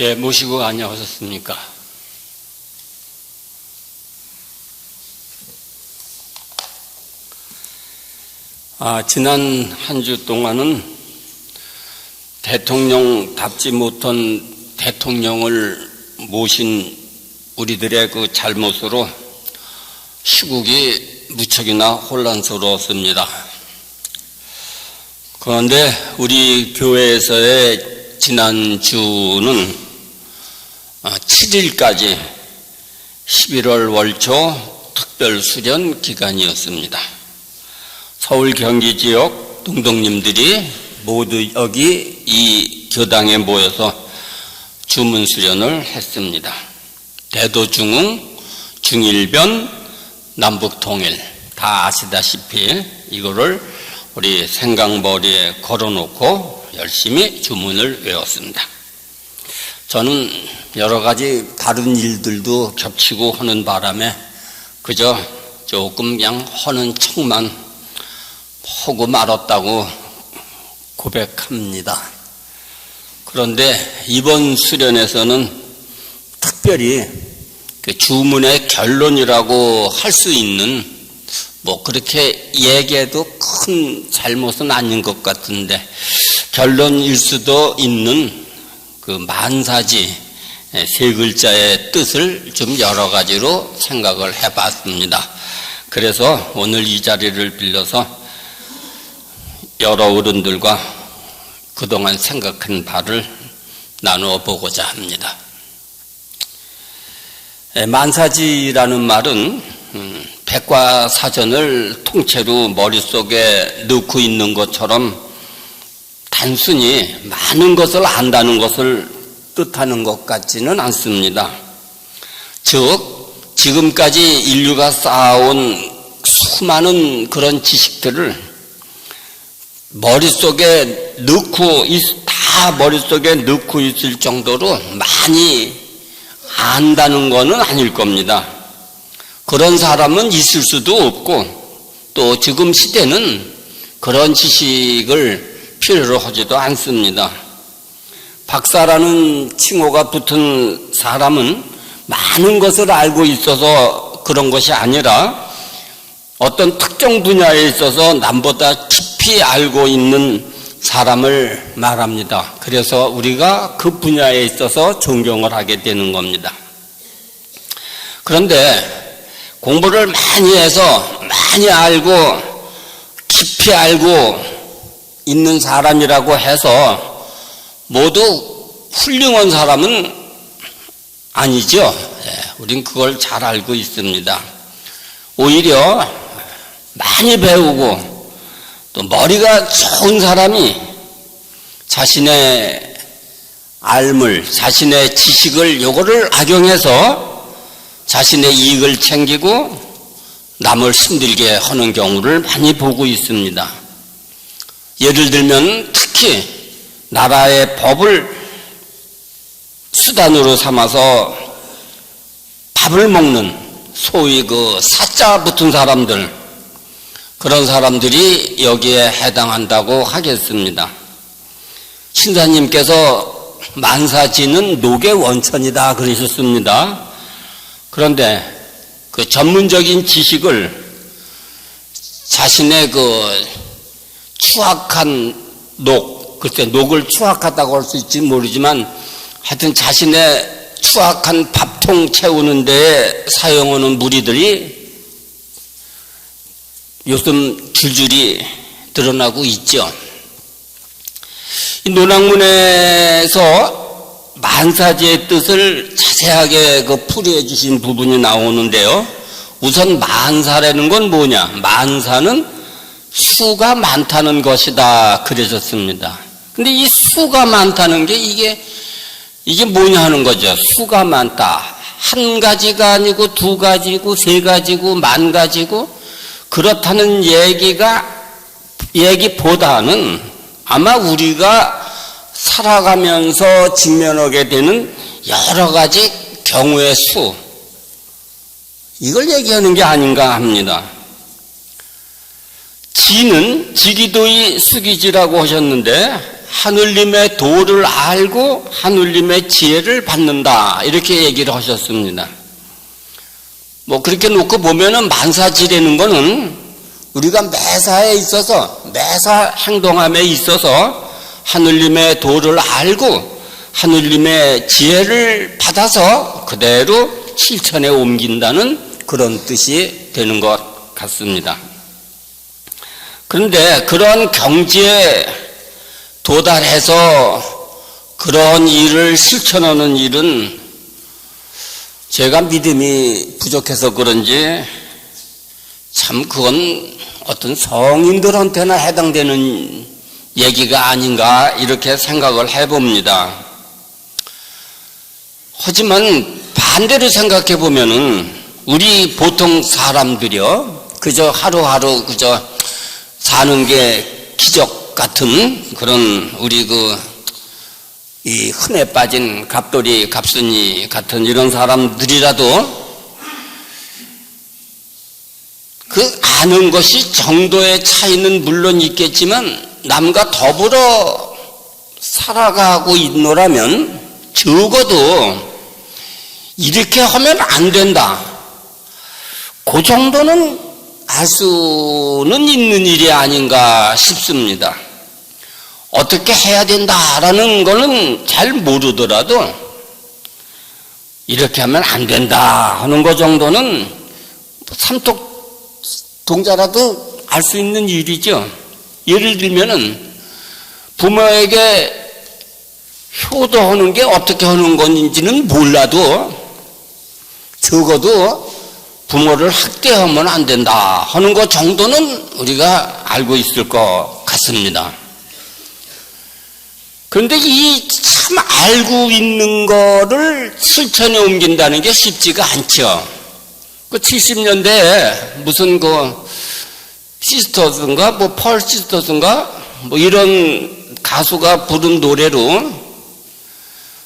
예, 모시고 안녕하셨습니까? 지난 한 주 동안은 대통령답지 못한 대통령을 모신 우리들의 그 잘못으로 시국이 무척이나 혼란스러웠습니다. 그런데 우리 교회에서의 지난주는 7일까지 11월 월초 특별수련 기간이었습니다. 서울 경기 지역 동동님들이 모두 여기 이 교당에 모여서 주문수련을 했습니다. 대도중흥, 중일변, 남북통일 다 아시다시피 이거를 우리 생강머리에 걸어놓고 열심히 주문을 외웠습니다. 저는 여러 가지 다른 일들도 겹치고 하는 바람에 그저 조금 그냥 하는 척만 하고 말았다고 고백합니다. 그런데 이번 수련에서는 특별히 그 주문의 결론이라고 할 수 있는 그렇게 얘기해도 큰 잘못은 아닌 것 같은데 결론일 수도 있는 그 만사지 세 글자의 뜻을 좀 여러 가지로 생각을 해봤습니다. 그래서 오늘 이 자리를 빌려서 여러 어른들과 그동안 생각한 바를 나누어 보고자 합니다. 만사지라는 말은 백과사전을 통째로 머릿속에 넣고 있는 것처럼 단순히 많은 것을 안다는 것을 뜻하는 것 같지는 않습니다. 즉, 지금까지 인류가 쌓아온 수많은 그런 지식들을 머릿속에 넣고 있을 정도로 많이 안다는 것은 아닐 겁니다. 그런 사람은 있을 수도 없고 또 지금 시대는 그런 지식을 필요로 하지도 않습니다. 박사라는 칭호가 붙은 사람은 많은 것을 알고 있어서 그런 것이 아니라 어떤 특정 분야에 있어서 남보다 깊이 알고 있는 사람을 말합니다. 그래서 우리가 그 분야에 있어서 존경을 하게 되는 겁니다. 그런데 공부를 많이 해서 많이 알고 깊이 알고 있는 사람이라고 해서 모두 훌륭한 사람은 아니죠. 우린 그걸 잘 알고 있습니다. 오히려 많이 배우고 또 머리가 좋은 사람이 자신의 알물, 자신의 지식을 요거를 악용해서 자신의 이익을 챙기고 남을 힘들게 하는 경우를 많이 보고 있습니다. 예를 들면 특히 나라의 법을 수단으로 삼아서 밥을 먹는 소위 그 사자 붙은 사람들, 그런 사람들이 여기에 해당한다고 하겠습니다. 신사님께서 만사지는 녹의 원천이다 그러셨습니다. 그런데 그 전문적인 지식을 자신의 그 추악한 글쎄 녹을 추악하다고 할 수 있지 모르지만 하여튼 자신의 추악한 밥통 채우는 데에 사용하는 무리들이 요즘 줄줄이 드러나고 있죠. 이 논학문에서 만사지의 뜻을 자세하게 풀이해 주신 부분이 나오는데요. 우선 만사라는 건 뭐냐? 만사는 수가 많다는 것이다 그러셨습니다. 근데 이 수가 많다는 게 이게 뭐냐 하는 거죠. 수가 많다. 한 가지가 아니고 두 가지고 세 가지고 만 가지고 그렇다는 얘기보다는 아마 우리가 살아가면서 직면하게 되는 여러 가지 경우의 수, 이걸 얘기하는 게 아닌가 합니다. 지는 지기도의 수기지라고 하셨는데 하늘님의 도를 알고 하늘님의 지혜를 받는다, 이렇게 얘기를 하셨습니다. 뭐 그렇게 놓고 보면은 만사 지내는 거는 우리가 매사에 있어서, 매사 행동함에 있어서 하늘님의 도를 알고 하늘님의 지혜를 받아서 그대로 실천에 옮긴다는 그런 뜻이 되는 것 같습니다. 그런데 그런 경지에 도달해서 그런 일을 실천하는 일은 제가 믿음이 부족해서 그런지 참 그건 어떤 성인들한테나 해당되는 얘기가 아닌가, 이렇게 생각을 해봅니다. 하지만 반대로 생각해 보면은 우리 보통 사람들이요, 그저 하루하루 그저 사는 게 기적 같은 그런 우리 이 흔해 빠진 갑돌이, 갑순이 같은 이런 사람들이라도 그 아는 것이 정도의 차이는 물론 있겠지만 남과 더불어 살아가고 있노라면 적어도 이렇게 하면 안 된다, 그 정도는 알 수는 있는 일이 아닌가 싶습니다. 어떻게 해야 된다라는 거는 잘 모르더라도 이렇게 하면 안 된다 하는 것 정도는 삼톡 동자라도 알 수 있는 일이죠. 예를 들면은 부모에게 효도하는 게 어떻게 하는 건지는 몰라도 적어도 부모를 학대하면 안 된다 하는 것 정도는 우리가 알고 있을 것 같습니다. 그런데 이 참 알고 있는 거를 실천에 옮긴다는 게 쉽지가 않죠. 그 70년대에 무슨 시스터즈인가, 펄 시스터즈인가, 이런 가수가 부른 노래로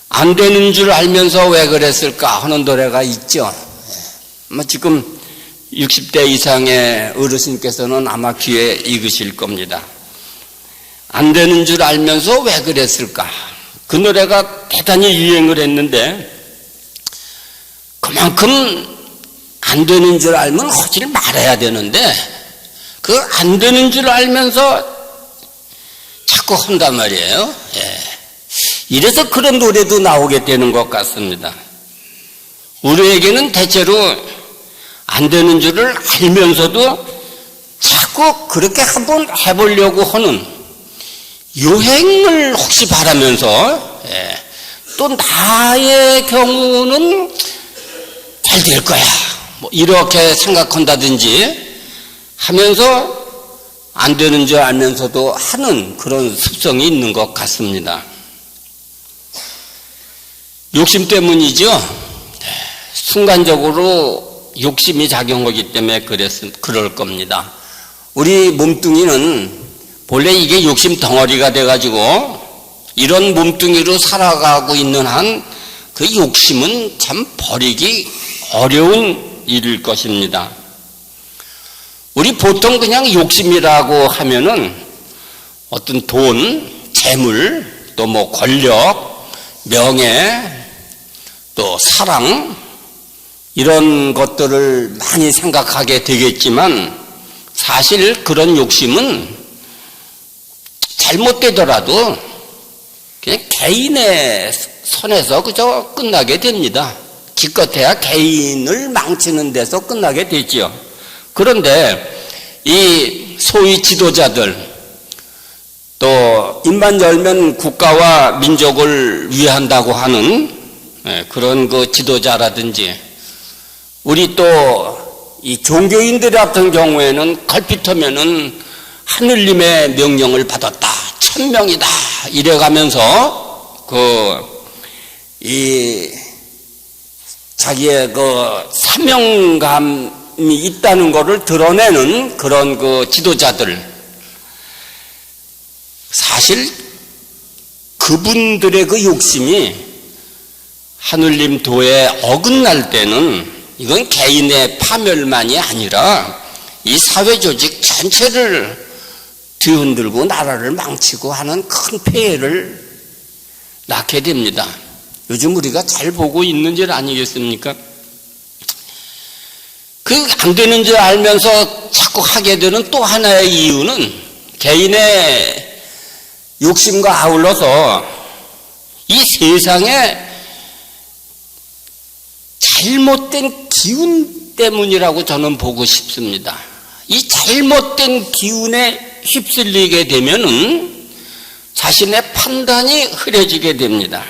안 되는 줄 알면서 왜 그랬을까 하는 노래가 있죠. 지금 60대 이상의 어르신께서는 아마 귀에 익으실 겁니다. 안 되는 줄 알면서 왜 그랬을까? 그 노래가 대단히 유행을 했는데, 그만큼 안 되는 줄 알면 하지를 말아야 되는데 그 안 되는 줄 알면서 자꾸 한단 말이에요. 이래서 그런 노래도 나오게 되는 것 같습니다. 우리에게는 대체로 안 되는 줄을 알면서도 자꾸 그렇게 한번 해보려고 하는 요행을 혹시 바라면서 또 나의 경우는 잘 될 거야, 이렇게 생각한다든지 하면서 안 되는 줄 알면서도 하는 그런 습성이 있는 것 같습니다. 욕심 때문이죠. 순간적으로 욕심이 작용하기 때문에 그럴 겁니다. 우리 몸뚱이는 본래 이게 욕심 덩어리가 돼가지고 이런 몸뚱이로 살아가고 있는 한 그 욕심은 참 버리기 어려운 일일 것입니다. 우리 보통 그냥 욕심이라고 하면은 어떤 돈, 재물, 또 권력, 명예, 또 사랑, 이런 것들을 많이 생각하게 되겠지만 사실 그런 욕심은 잘못되더라도 그냥 개인의 선에서 그저 끝나게 됩니다. 기껏해야 개인을 망치는 데서 끝나게 되지요. 그런데 이 소위 지도자들, 또 입만 열면 국가와 민족을 위한다고 하는 그런 지도자라든지, 우리 또 이 종교인들 같은 경우에는 걸핏하면은 하늘님의 명령을 받았다, 천명이다 이래가면서 자기의 사명감이 있다는 것을 드러내는 그런 지도자들, 사실 그분들의 욕심이 하늘님 도에 어긋날 때는 이건 개인의 파멸만이 아니라 이 사회 조직 전체를 뒤흔들고 나라를 망치고 하는 큰 폐해를 낳게 됩니다. 요즘 우리가 잘 보고 있는 줄 아니겠습니까? 그 안 되는 줄 알면서 자꾸 하게 되는 또 하나의 이유는 개인의 욕심과 아울러서 이 세상에 잘못된 기운 때문이라고 저는 보고 싶습니다. 이 잘못된 기운에 휩쓸리게 되면은 자신의 판단이 흐려지게 됩니다.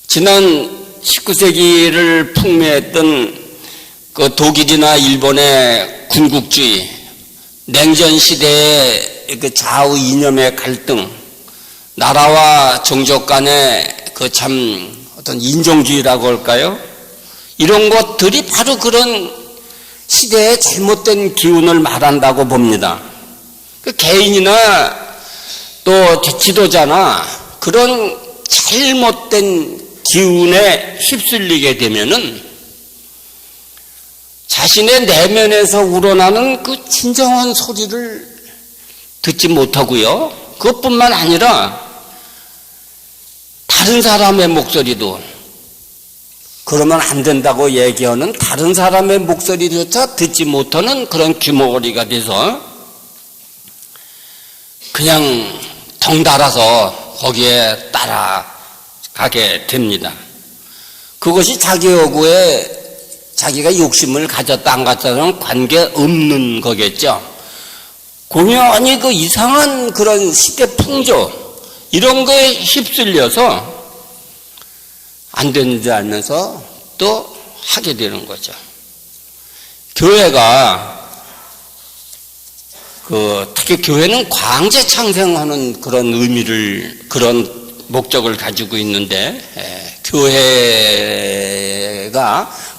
지난 19세기를 풍미했던 그 독일이나 일본의 군국주의, 냉전 시대의 그 좌우 이념의 갈등, 나라와 종족 간의 그 참 어떤 인종주의라고 할까요? 이런 것들이 바로 그런 시대의 잘못된 기운을 말한다고 봅니다. 그 개인이나 또 지도자나 그런 잘못된 기운에 휩쓸리게 되면은 자신의 내면에서 우러나는 그 진정한 소리를 듣지 못하고요. 그것뿐만 아니라 다른 사람의 목소리도, 그러면 안 된다고 얘기하는 다른 사람의 목소리조차 듣지 못하는 그런 귀머거리가 돼서 그냥 덩달아서 거기에 따라가게 됩니다. 그것이 자기 요구에 자기가 욕심을 가졌다 안 가졌다는 관계없는 거겠죠. 공연히 그 이상한 그런 시대 풍조 이런 거에 휩쓸려서 안 되는 줄 알면서 또 하게 되는 거죠. 교회가 특히 교회는 광재 창생하는 그런 의미를, 그런 목적을 가지고 있는데, 교회가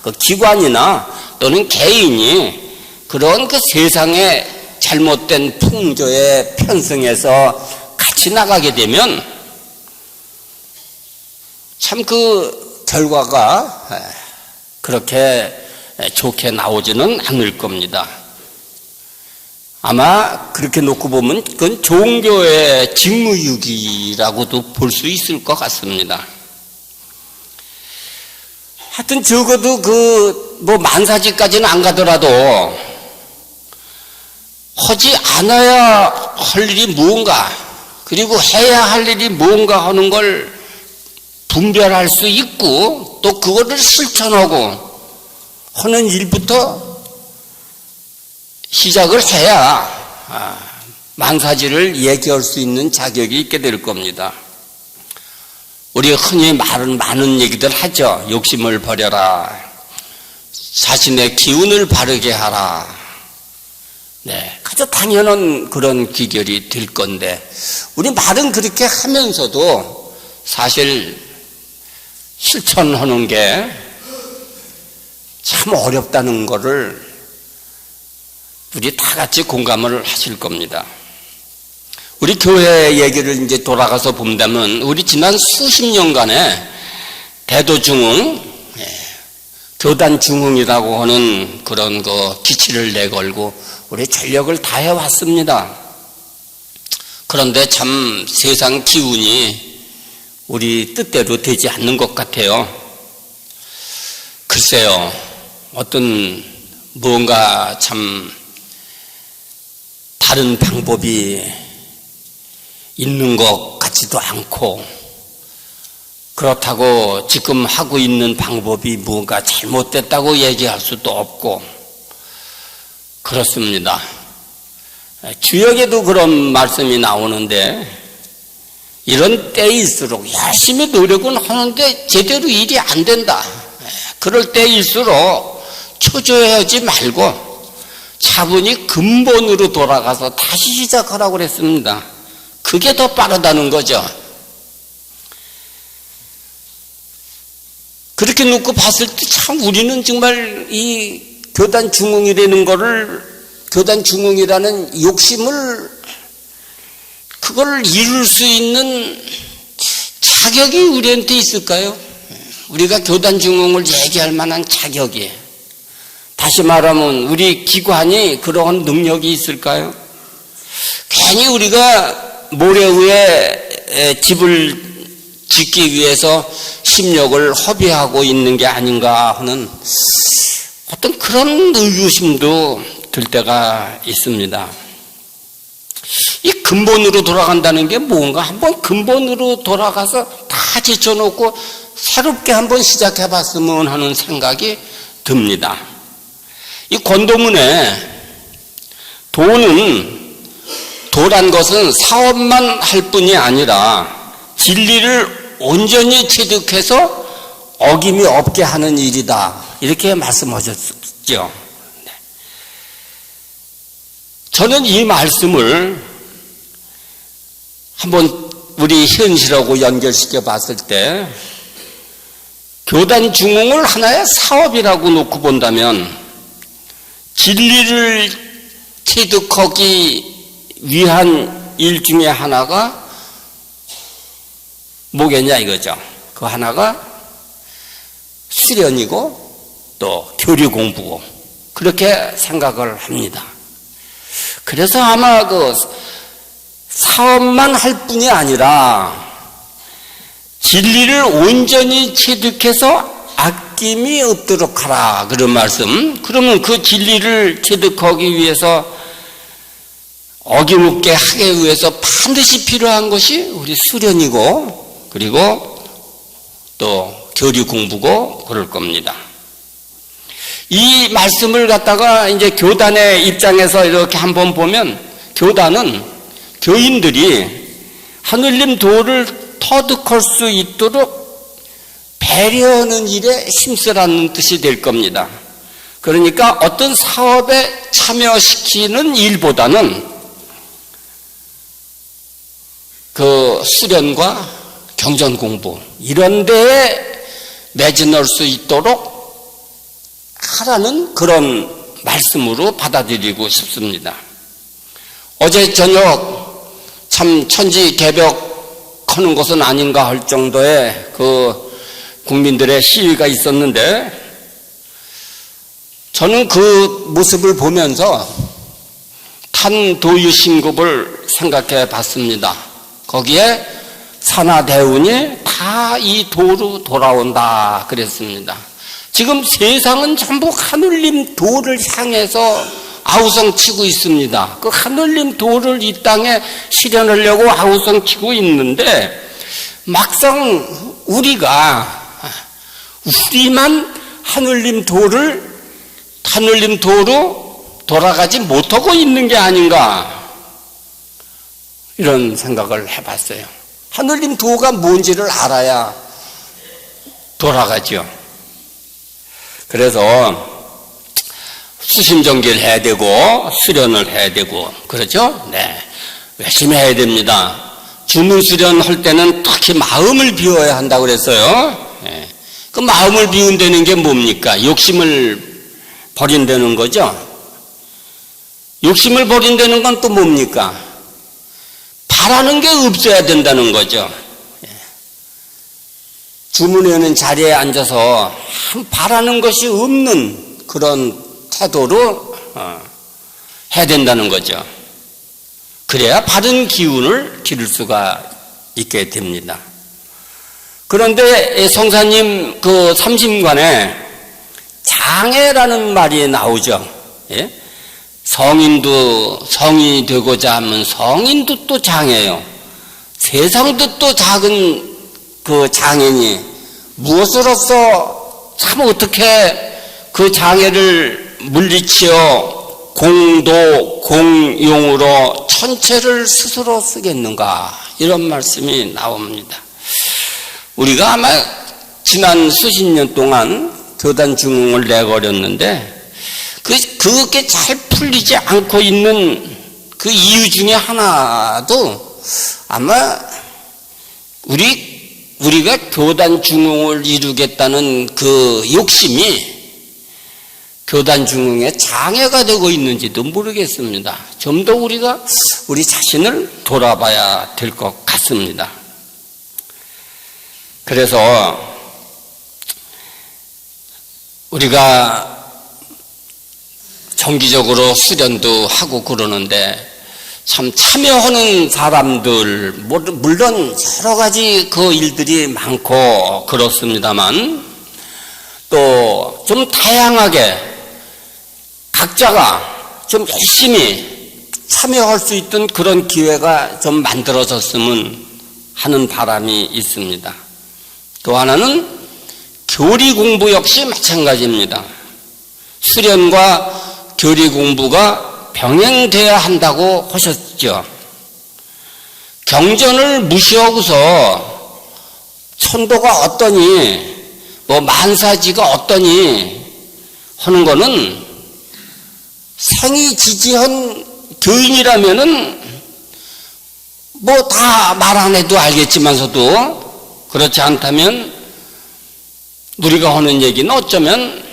그 기관이나 또는 개인이 그런 그 세상의 잘못된 풍조에 편승해서 같이 나가게 되면 참 그 결과가 그렇게 좋게 나오지는 않을 겁니다. 아마 그렇게 놓고 보면 그건 종교의 직무유기라고도 볼 수 있을 것 같습니다. 하여튼 적어도 만사지까지는 안 가더라도 하지 않아야 할 일이 무언가, 그리고 해야 할 일이 무언가 하는 걸 분별할 수 있고 또 그거를 실천하고 하는 일부터 시작을 해야 만사지를 얘기할 수 있는 자격이 있게 될 겁니다. 우리 흔히 많은 얘기들 하죠. 욕심을 버려라. 자신의 기운을 바르게 하라. 네, 가장 당연한 그런 귀결이 될 건데, 우리 말은 그렇게 하면서도 사실 실천하는 게 참 어렵다는 거를 우리 다 같이 공감을 하실 겁니다. 우리 교회 얘기를 이제 돌아가서 본다면, 우리 지난 수십 년간의 대도중흥, 교단중흥이라고 하는 그런 기치를 내걸고 우리 전력을 다해 왔습니다. 그런데 참 세상 기운이 우리 뜻대로 되지 않는 것 같아요. 글쎄요, 어떤 뭔가 참 다른 방법이 있는 것 같지도 않고, 그렇다고 지금 하고 있는 방법이 뭔가 잘못됐다고 얘기할 수도 없고 그렇습니다. 주역에도 그런 말씀이 나오는데, 이런 때일수록 열심히 노력은 하는데 제대로 일이 안 된다. 그럴 때일수록 초조해하지 말고 차분히 근본으로 돌아가서 다시 시작하라고 그랬습니다. 그게 더 빠르다는 거죠. 그렇게 놓고 봤을 때 참 우리는 정말 이 교단 중흥이라는 거를, 교단 중흥이라는 욕심을, 그걸 이룰 수 있는 자격이 우리한테 있을까요? 우리가 교단 중흥을 얘기할 만한 자격이, 다시 말하면 우리 기관이 그러한 능력이 있을까요? 괜히 우리가 모래 위에 집을 짓기 위해서 심력을 허비하고 있는 게 아닌가 하는 어떤 그런 의구심도 들 때가 있습니다. 이 근본으로 돌아간다는 게 뭔가 한번 근본으로 돌아가서 다 제쳐놓고 새롭게 한번 시작해 봤으면 하는 생각이 듭니다. 이 권도문에 도란 것은 사업만 할 뿐이 아니라 진리를 온전히 체득해서 어김이 없게 하는 일이다. 이렇게 말씀하셨죠. 저는 이 말씀을 한번 우리 현실하고 연결시켜 봤을 때 교단 중흥을 하나의 사업이라고 놓고 본다면 진리를 체득하기 위한 일 중에 하나가 뭐겠냐 이거죠. 그 하나가 수련이고 또 교리 공부고 그렇게 생각을 합니다. 그래서 아마 그 사업만 할 뿐이 아니라 진리를 온전히 체득해서 아낌이 없도록 하라 그런 말씀. 그러면 그 진리를 체득하기 위해서 어김없게 하기 위해서 반드시 필요한 것이 우리 수련이고 그리고 또 교리 공부고 그럴 겁니다. 이 말씀을 갖다가 이제 교단의 입장에서 이렇게 한번 보면 교단은 교인들이 하늘님 도를 터득할 수 있도록 배려하는 일에 힘쓰라는 뜻이 될 겁니다. 그러니까 어떤 사업에 참여시키는 일보다는 그 수련과 경전 공부 이런 데에 매진할 수 있도록 하라는 그런 말씀으로 받아들이고 싶습니다. 어제 저녁 참 천지개벽하는 것은 아닌가 할 정도의 그 국민들의 시위가 있었는데 저는 그 모습을 보면서 탄도유 신급을 생각해 봤습니다. 거기에 산하대운이 다 이 도로 돌아온다 그랬습니다. 지금 세상은 전부 하늘님 도를 향해서 아우성치고 있습니다. 그 하늘님 도를 이 땅에 실현하려고 아우성치고 있는데 막상 우리만 하늘님 도로 돌아가지 못하고 있는 게 아닌가 이런 생각을 해봤어요. 하늘님 도가 뭔지를 알아야 돌아가죠. 그래서 수심정기를 해야 되고 수련을 해야 되고 그렇죠? 네, 열심히 해야 됩니다. 주문수련 할 때는 특히 마음을 비워야 한다고 그랬어요. 네. 그 마음을 비운다는 게 뭡니까? 욕심을 버린다는 거죠. 욕심을 버린다는 건 또 뭡니까? 바라는 게 없어야 된다는 거죠. 주문하는 자리에 앉아서 바라는 것이 없는 그런 태도로 해야 된다는 거죠. 그래야 바른 기운을 기를 수가 있게 됩니다. 그런데 성사님 그 삼심관에 장애라는 말이 나오죠. 예? 성인도 성이 되고자 하면 성인도 또 장애요. 세상도 또 작은 그 장애니 무엇으로서 참 어떻게 그 장애를 물리치어 공도 공용으로 천체를 스스로 쓰겠는가 이런 말씀이 나옵니다. 우리가 아마 지난 수십 년 동안 교단 중흥을 내걸었는데 그게 잘 풀리지 않고 있는 그 이유 중에 하나도 아마 우리가 교단 중흥을 이루겠다는 그 욕심이 교단 중흥에 장애가 되고 있는지도 모르겠습니다. 좀 더 우리가 우리 자신을 돌아봐야 될 것 같습니다. 그래서 우리가 정기적으로 수련도 하고 그러는데 참 참여하는 사람들, 물론 여러 가지 그 일들이 많고 그렇습니다만 또 좀 다양하게 각자가 좀 열심히 참여할 수 있던 그런 기회가 좀 만들어졌으면 하는 바람이 있습니다. 또 하나는 교리 공부 역시 마찬가지입니다. 수련과 교리 공부가 병행돼야 한다고 하셨죠. 경전을 무시하고서 천도가 어떠니, 만사지가 어떠니 하는 거는 생이지지한 교인이라면은 다 말 안 해도 알겠지만서도 그렇지 않다면 우리가 하는 얘기는 어쩌면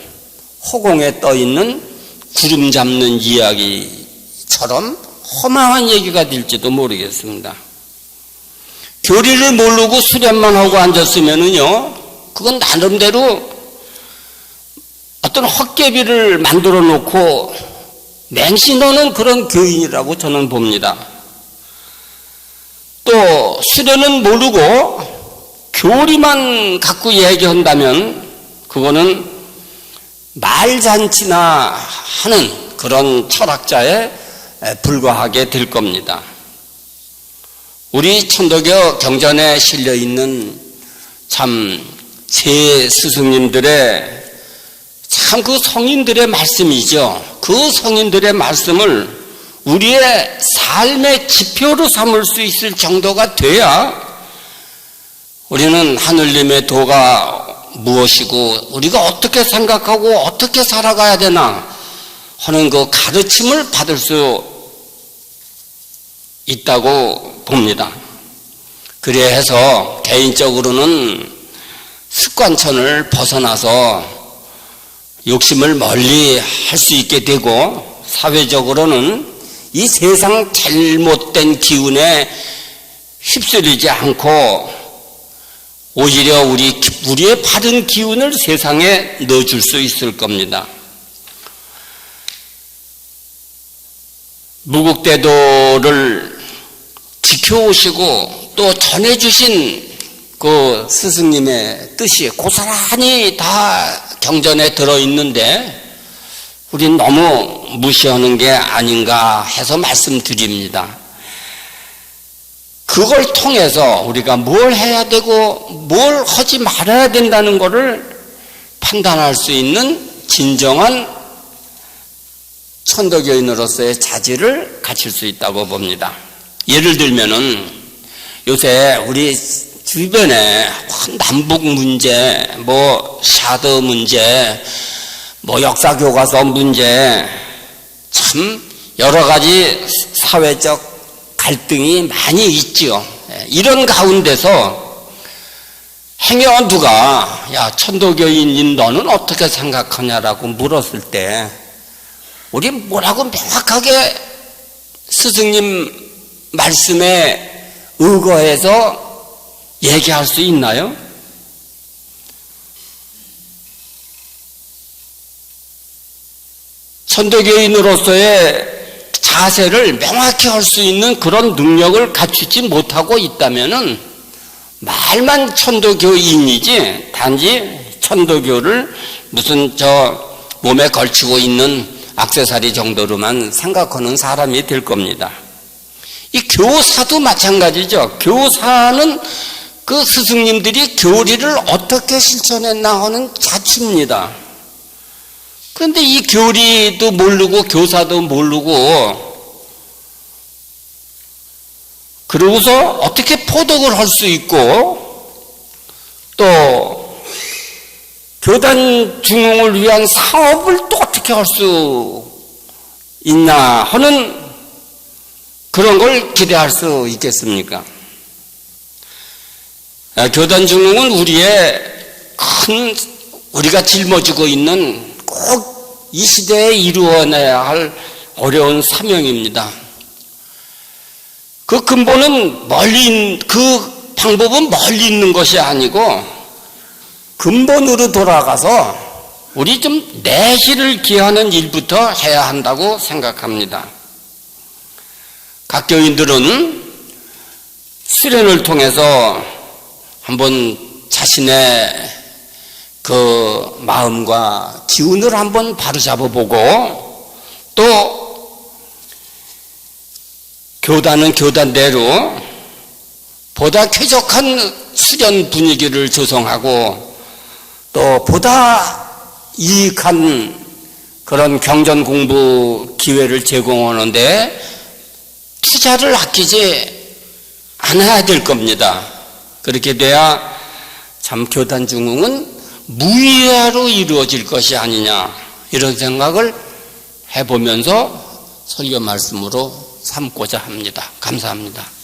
허공에 떠 있는 구름 잡는 이야기처럼 허망한 얘기가 될지도 모르겠습니다. 교리를 모르고 수련만 하고 앉았으면은요, 그건 나름대로 어떤 헛개비를 만들어 놓고 맹신하는 그런 교인이라고 저는 봅니다. 또 수련은 모르고 교리만 갖고 얘기한다면 그거는 말잔치나 하는 그런 철학자에 불과하게 될 겁니다. 우리 천도교 경전에 실려 있는 참 제 스승님들의 참 그 성인들의 말씀이죠. 그 성인들의 말씀을 우리의 삶의 지표로 삼을 수 있을 정도가 돼야 우리는 하늘님의 도가 무엇이고 우리가 어떻게 생각하고 어떻게 살아가야 되나 하는 그 가르침을 받을 수 있다고 봅니다. 그래서 개인적으로는 습관천을 벗어나서 욕심을 멀리 할 수 있게 되고 사회적으로는 이 세상 잘못된 기운에 휩쓸리지 않고 오히려 우리의 바른 기운을 세상에 넣어줄 수 있을 겁니다. 무국대도를 지켜오시고 또 전해주신 그 스승님의 뜻이 고스란히 다 경전에 들어있는데 우린 너무 무시하는 게 아닌가 해서 말씀드립니다. 그걸 통해서 우리가 뭘 해야 되고 뭘 하지 말아야 된다는 것을 판단할 수 있는 진정한 천도교인으로서의 자질을 갖출 수 있다고 봅니다. 예를 들면은 요새 우리 주변에 남북 문제, 샤드 문제, 역사교과서 문제, 참 여러 가지 사회적 갈등이 많이 있지요. 이런 가운데서 행여 누가 야 천도교인인 너는 어떻게 생각하냐라고 물었을 때 우리 뭐라고 명확하게 스승님 말씀에 의거해서 얘기할 수 있나요? 천도교인으로서의 자세를 명확히 할 수 있는 그런 능력을 갖추지 못하고 있다면은 말만 천도교인이지 단지 천도교를 무슨 몸에 걸치고 있는 액세서리 정도로만 생각하는 사람이 될 겁니다. 이 교사도 마찬가지죠. 교사는 그 스승님들이 교리를 어떻게 실천했나 하는 자취입니다. 그런데 이 교리도 모르고 교사도 모르고 그러고서 어떻게 포독을 할 수 있고 또 교단 중흥을 위한 사업을 또 어떻게 할 수 있나 하는 그런 걸 기대할 수 있겠습니까? 교단 중흥은 우리가 жил머지고 있는 꼭 이 시대에 이루어내야 할 어려운 사명입니다. 그 근본은 그 방법은 멀리 있는 것이 아니고 근본으로 돌아가서 우리 좀 내실을 기하는 일부터 해야 한다고 생각합니다. 각 교인들은 수련을 통해서 한번 자신의 그 마음과 기운을 한번 바로잡아보고, 또 교단은 교단대로 보다 쾌적한 수련 분위기를 조성하고, 또 보다 유익한 그런 경전 공부 기회를 제공하는데 투자를 아끼지 않아야 될 겁니다. 그렇게 돼야 참 교단 중흥은 무의화로 이루어질 것이 아니냐, 이런 생각을 해보면서 설교 말씀으로 삼고자 합니다. 감사합니다.